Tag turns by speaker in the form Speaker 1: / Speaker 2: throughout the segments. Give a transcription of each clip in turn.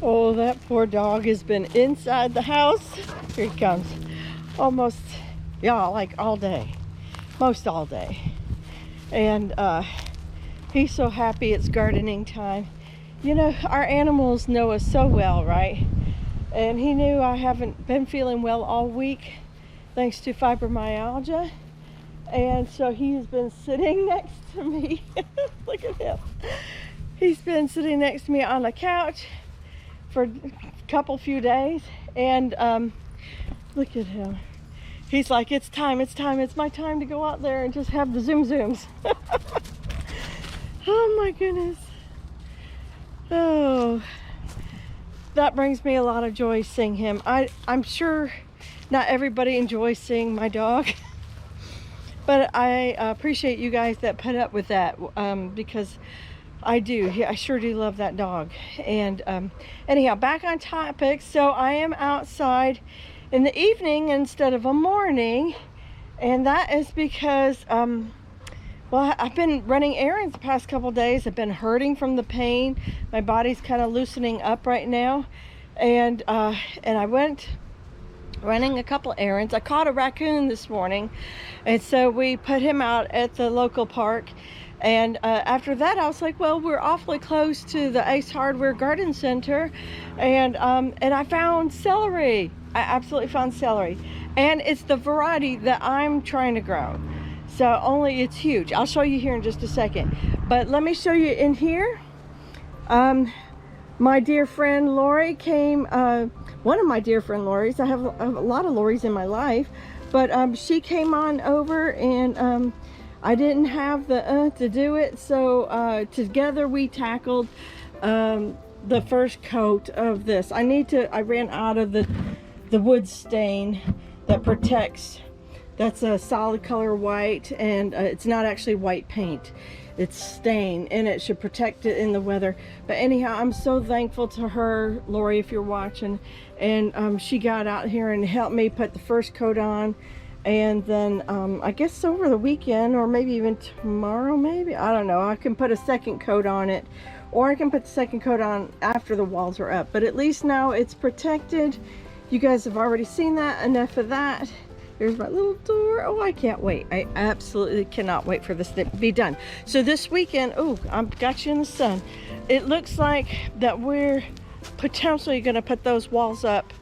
Speaker 1: Oh, that poor dog has been inside the house. Here he comes. Almost, yeah, like all day. Most all day. And he's so happy it's gardening time. You know, our animals know us so well, right? And he knew I haven't been feeling well all week thanks to fibromyalgia. And so he has been sitting next to me. Look at him. He's been sitting next to me on the couch for a few days. And look at him. He's like, it's time, it's my time to go out there and just have the zooms. Oh my goodness. Oh, that brings me a lot of joy seeing him. I'm sure not everybody enjoys seeing my dog, but I appreciate you guys that put up with that, because I do. I sure do love that dog. And anyhow, back on topic. So I am outside in the evening instead of a morning, and that is because well, I've been running errands the past couple days. I've been hurting from the pain. My body's kind of loosening up right now, and I went running a couple errands. I caught a raccoon this morning, and so we put him out at the local park. And after that, I was like, well, we're awfully close to the Ace Hardware Garden Center, and I found celery. I absolutely found celery, and it's the variety that I'm trying to grow. So only it's huge. I'll show you here in just a second, but let me show you in here. My dear friend Lori came. One of my dear friend Lori's. I have a lot of Loris in my life, but she came on over, and I didn't have the to do it, so together we tackled the first coat of this. I ran out of the wood stain that protects. That's a solid color white, and it's not actually white paint. It's stain, and it should protect it in the weather. But anyhow, I'm so thankful to her, Lori, if you're watching, and she got out here and helped me put the first coat on. And then I guess over the weekend, or maybe even tomorrow, maybe, I don't know, I can put a second coat on it, or I can put the second coat on after the walls are up. But at least now it's protected. You guys have already seen that. Enough of that. Here's my little door. Oh, I can't wait. I absolutely cannot wait for this to be done. So this weekend, oh, I've got you in the sun. It looks like that we're potentially going to put those walls up.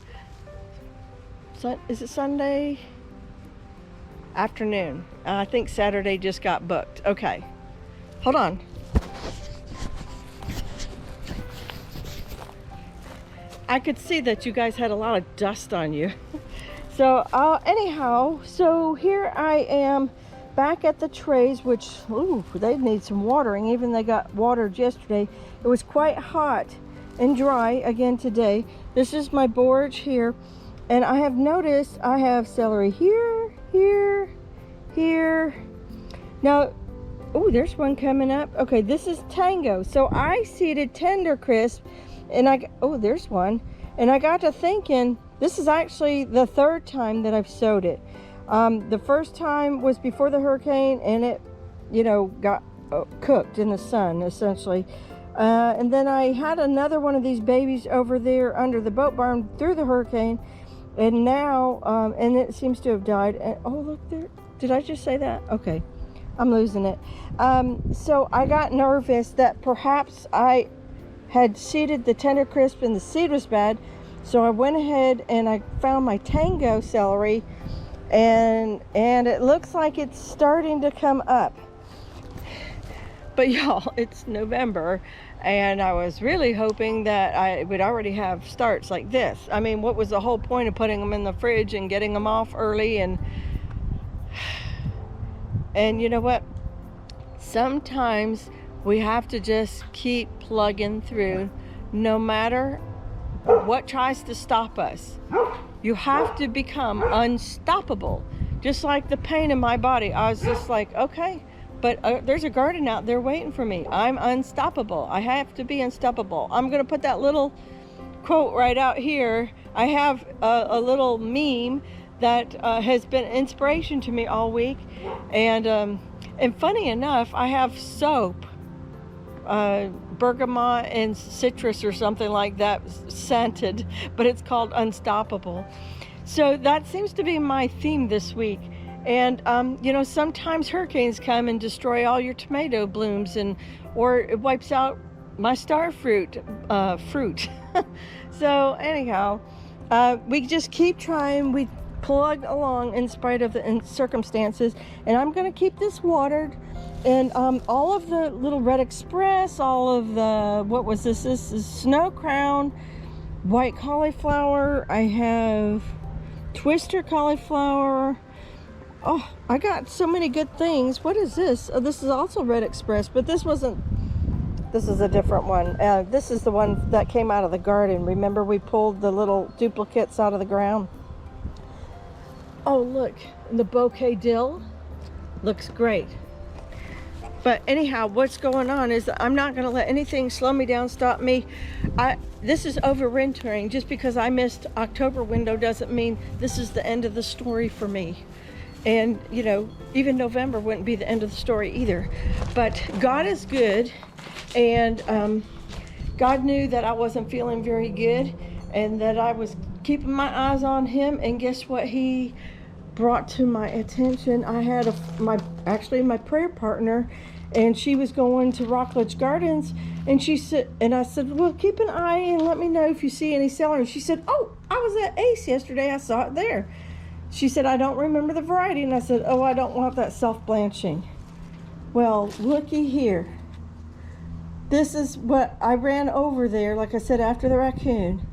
Speaker 1: Is it Sunday afternoon? I think Saturday just got booked. Okay, hold on. I could see that you guys had a lot of dust on you. So anyhow, so here I am back at the trays, which, ooh, they need some watering. Even they got watered yesterday. It was quite hot and dry again today. This is my borage here, and I have noticed I have celery here, here. Now, oh, there's one coming up. Okay, this is Tango. So I seeded Tender Crisp, and oh, there's one. And I got to thinking, this is actually the third time that I've sowed it. The first time was before the hurricane, and it, you know, got cooked in the sun, essentially. And then I had another one of these babies over there under the boat barn through the hurricane. And now, and it seems to have died. And, oh, look there. Did I just say that? Okay. I'm losing it. So I got nervous that perhaps I had seeded the Tender Crisp and the seed was bad. So I went ahead and I found my Tango Celery, and it looks like it's starting to come up. But y'all, it's November, and I was really hoping that I would already have starts like this. I mean, what was the whole point of putting them in the fridge and getting them off early? And you know what? Sometimes we have to just keep plugging through, no matter what tries to stop us. You have to become unstoppable. Just like the pain in my body, I was just like, okay, but there's a garden out there waiting for me. I'm unstoppable. I have to be unstoppable. I'm going to put that little quote right out here. I have a little meme that has been inspiration to me all week. And funny enough, I have soap bergamot and citrus or something like that, scented, but it's called Unstoppable. So that seems to be my theme this week. And you know, sometimes hurricanes come and destroy all your tomato blooms, or it wipes out my star fruit. So anyhow, we just keep trying. We plug along in spite of the circumstances, and I'm going to keep this watered. And all of the little Red Express, all of the, what was this? This is Snow Crown, white cauliflower. I have Twister cauliflower. Oh, I got so many good things. What is this? Oh, this is also Red Express, but this wasn't. This is a different one. This is the one that came out of the garden. Remember, we pulled the little duplicates out of the ground. Oh, look, the bouquet dill looks great. But anyhow, what's going on is I'm not going to let anything slow me down, stop me. This is overwintering. Just because I missed October window doesn't mean this is the end of the story for me. And, you know, even November wouldn't be the end of the story either. But God is good. And God knew that I wasn't feeling very good and that I was keeping my eyes on Him. And guess what He brought to my attention? I had actually my prayer partner, and she was going to Rockledge Gardens, and she said, and I said, well, keep an eye and let me know if you see any celery. And she said, oh, I was at Ace yesterday. I saw it there. She said, I don't remember the variety. And I said, oh, I don't want that self-blanching. Well, looky here. This is what I ran over there, like I said, after the raccoon.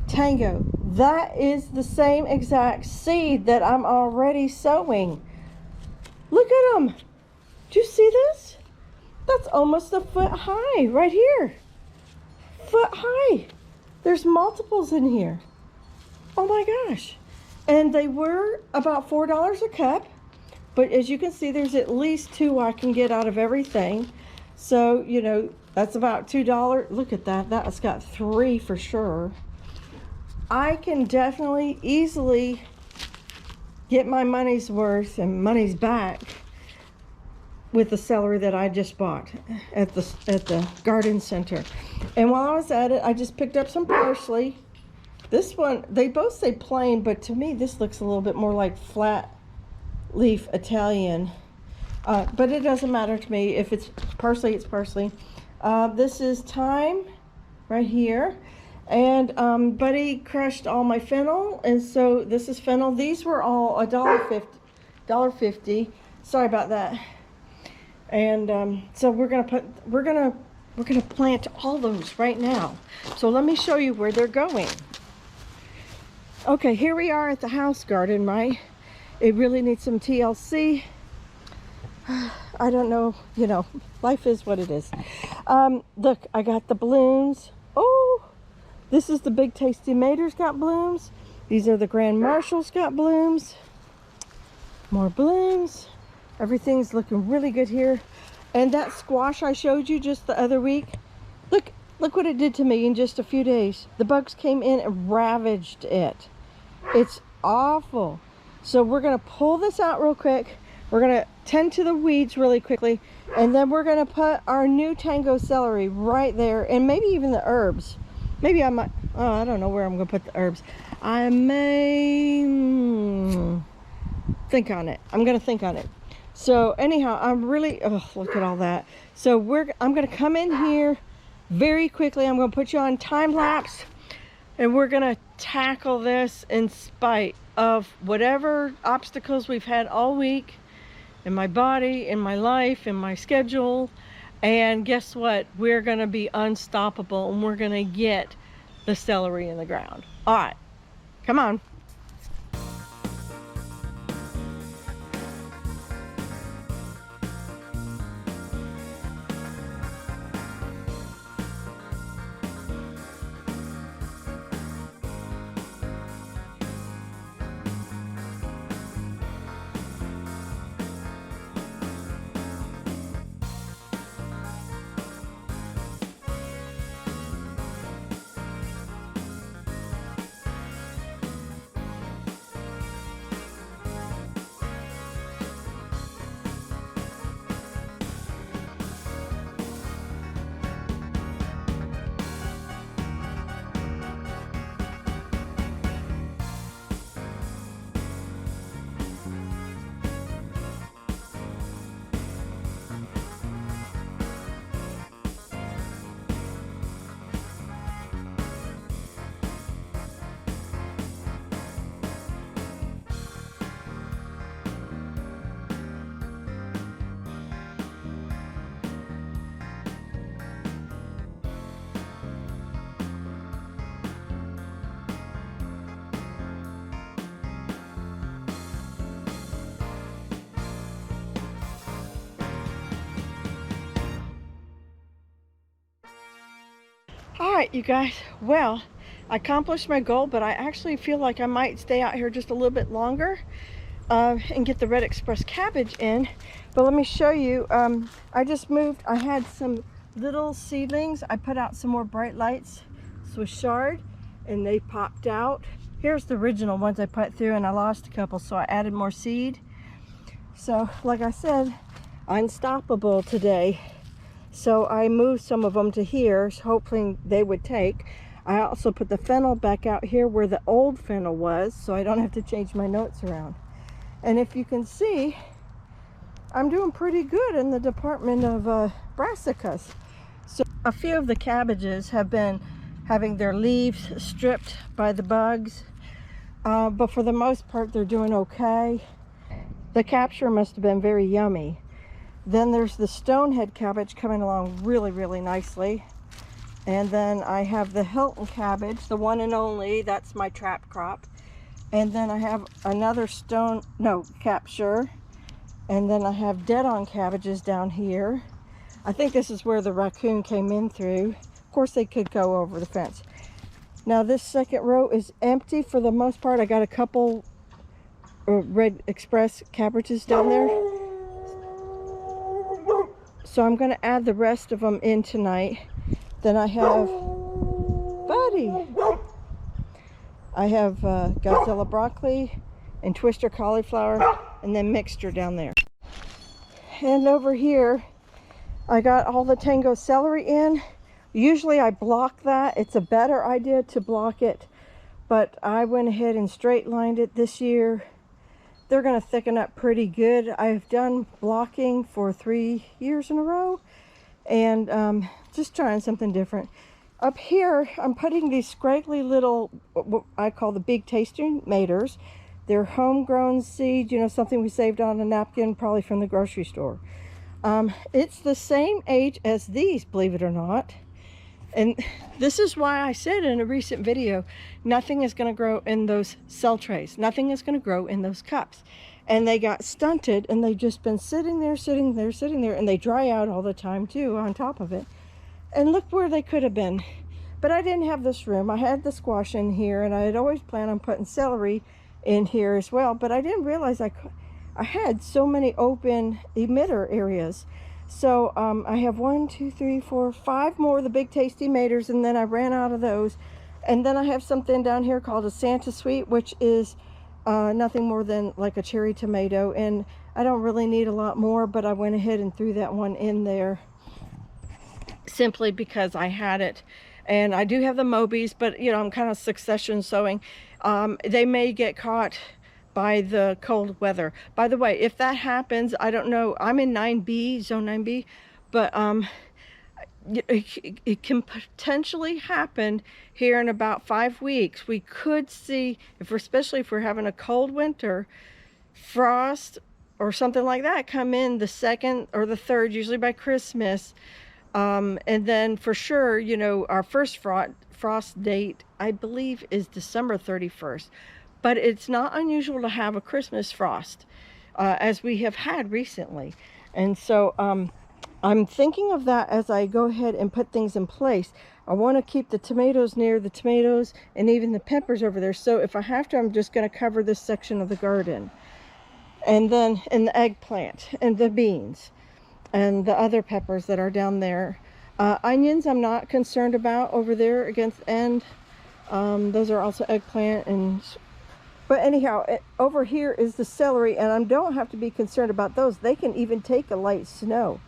Speaker 1: Tango. That is the same exact seed that I'm already sowing. Look at them. Do you see this? That's almost a foot high right here. Foot high. There's multiples in here. Oh my gosh. And they were about $4 a cup. But as you can see, there's at least 2 I can get out of everything. So, you know, that's about $2. Look at that. That's got 3 for sure. I can definitely easily get my money's worth and money's back with the celery that I just bought at the garden center. And while I was at it, I just picked up some parsley. This one, they both say plain, but to me this looks a little bit more like flat leaf Italian. But it doesn't matter to me. If it's parsley, it's parsley. This is thyme right here. And Buddy crushed all my fennel, and so this is fennel. These were all $1.50. Sorry about that. And so we're gonna plant all those right now. So let me show you where they're going. Okay, here we are at the house garden, right? It really needs some TLC. I don't know, you know, life is what it is. Look, I got the blooms. Oh, this is the Big Tasty Maters got blooms. These are the Grand Marshalls got blooms. More blooms. Everything's looking really good here. And that squash I showed you just the other week, look what it did to me in just a few days. The bugs came in and ravaged it. It's awful. So we're gonna pull this out real quick. We're gonna tend to the weeds really quickly, and then we're gonna put our new Tango Celery right there, and maybe even the herbs. Maybe I might, oh, I don't know where I'm gonna put the herbs. I may think on it. I'm gonna think on it. So anyhow, I'm really, oh, look at all that. So I'm gonna come in here very quickly. I'm gonna put you on time lapse, and we're gonna tackle this in spite of whatever obstacles we've had all week in my body, in my life, in my schedule. And guess what? We're gonna be unstoppable, and we're gonna get the celery in the ground. All right, come on. All right, you guys, well, I accomplished my goal, but I actually feel like I might stay out here just a little bit longer and get the Red Express cabbage in. But let me show you, I just moved. I had some little seedlings. I put out some more bright lights, Swishard, and they popped out. Here's the original ones I put through, and I lost a couple, so I added more seed. So like I said, unstoppable today. So I moved some of them to here, hoping they would take. I also put the fennel back out here where the old fennel was, so I don't have to change my notes around. And if you can see, I'm doing pretty good in the department of brassicas. So a few of the cabbages have been having their leaves stripped by the bugs, but for the most part they're doing okay. The capture must have been very yummy. Then there's the stonehead cabbage coming along really, really nicely. And then I have the Hilton cabbage, the one and only, that's my trap crop. And then I have another capture. And then I have dead-on cabbages down here. I think this is where the raccoon came in through. Of course they could go over the fence. Now this second row is empty for the most part. I got a couple Red Express cabbages down there. So I'm going to add the rest of them in tonight. Then I have, I have Godzilla broccoli and twister cauliflower, and then mixture down there. And over here, I got all the Tango celery in. Usually I block that. It's a better idea to block it, but I went ahead and straight lined it this year. They're going to thicken up pretty good. I've done blocking for 3 years in a row, and just trying something different. Up here, I'm putting these scraggly little, what I call the big tasting maters. They're homegrown seed, you know, something we saved on a napkin, probably from the grocery store. It's the same age as these, believe it or not. And this is why I said in a recent video, nothing is going to grow in those cell trays. Nothing is going to grow in those cups. And they got stunted, and they've just been sitting there, and they dry out all the time too on top of it. And look where they could have been. But I didn't have this room. I had the squash in here, and I had always planned on putting celery in here as well. But I didn't realize I had so many open emitter areas. So I have 1, 2, 3, 4, 5 more of the big tasty maters, and then I ran out of those. And then I have something down here called a Santa Sweet, which is nothing more than like a cherry tomato. And I don't really need a lot more, but I went ahead and threw that one in there simply because I had it. And I do have the Mobies, but you know, I'm kind of succession sowing. They may get caught by the cold weather. By the way, if that happens, I don't know, I'm in 9B, zone 9B, but it can potentially happen here in about 5 weeks. We could see, especially if we're having a cold winter, frost or something like that come in the 2nd or the 3rd, usually by Christmas. And then for sure, you know, our first frost date, I believe, is December 31st. But it's not unusual to have a Christmas frost, as we have had recently. And so I'm thinking of that as I go ahead and put things in place. I want to keep the tomatoes near the tomatoes and even the peppers over there. So if I have to, I'm just going to cover this section of the garden. And then in the eggplant and the beans and the other peppers that are down there. Onions I'm not concerned about over there against the end. Those are also eggplant and... But anyhow, over here is the celery, and I don't have to be concerned about those. They can even take a light snow.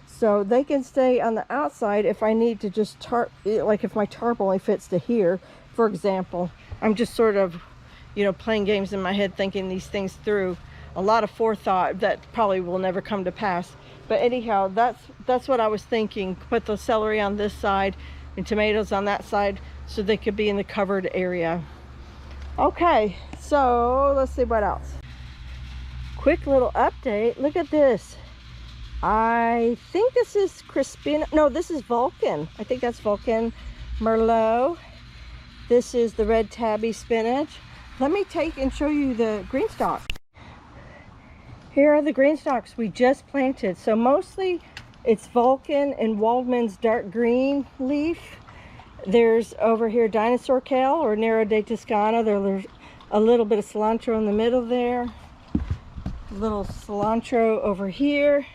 Speaker 1: So they can stay on the outside if I need to just like if my tarp only fits to here, for example. I'm just sort of, you know, playing games in my head, thinking these things through. A lot of forethought that probably will never come to pass. But anyhow, that's what I was thinking. Put the celery on this side and tomatoes on that side so they could be in the covered area. Okay, so let's see what else. Quick little update. Look at this. I think this is Crispina. No, this is Vulcan. I think that's Vulcan Merlot. This is the red tabby spinach. Let me take and show you the green stalk. Here are the green stalks we just planted. So mostly it's Vulcan and Waldman's dark green leaf. There's over here dinosaur kale or Nero de Toscana. There's a little bit of cilantro in the middle there. A little cilantro over here.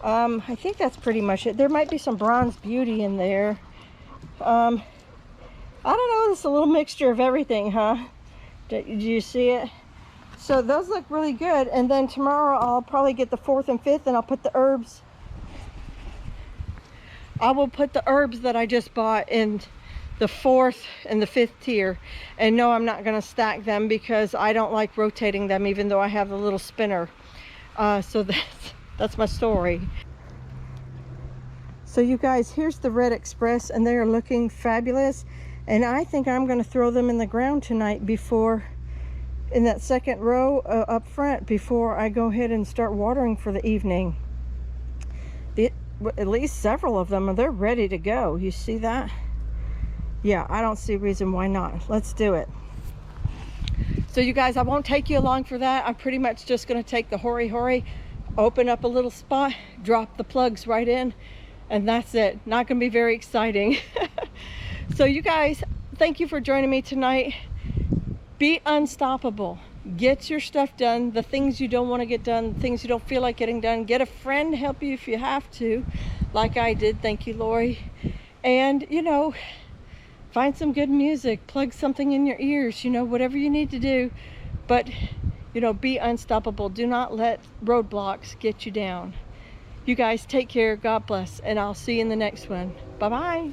Speaker 1: I think that's pretty much it. There might be some bronze beauty in there. I don't know, it's a little mixture of everything, huh? Do you see it? So those look really good. And then tomorrow I'll probably get the 4th and 5th, and I'll put the herbs. I will put the herbs that I just bought in the 4th and the 5th tier. And no, I'm not going to stack them because I don't like rotating them, even though I have the little spinner. So that's my story. So you guys, here's the Red Express, and they are looking fabulous. And I think I'm going to throw them in the ground tonight before, in that second row up front, before I go ahead and start watering for the evening. At least several of them, they're ready to go. You see that? Yeah, I don't see a reason why not. Let's do it. So you guys, I won't take you along for that. I'm pretty much just going to take the hori, open up a little spot, drop the plugs right in, and that's it. Not going to be very exciting. So you guys, thank you for joining me tonight. Be unstoppable. Get your stuff done. The things you don't want to get done, the things you don't feel like getting done. Get a friend to help you if you have to, like I did. Thank you, Lori. And, you know, find some good music. Plug something in your ears, you know, whatever you need to do. But, you know, be unstoppable. Do not let roadblocks get you down. You guys take care. God bless. And I'll see you in the next one. Bye-bye.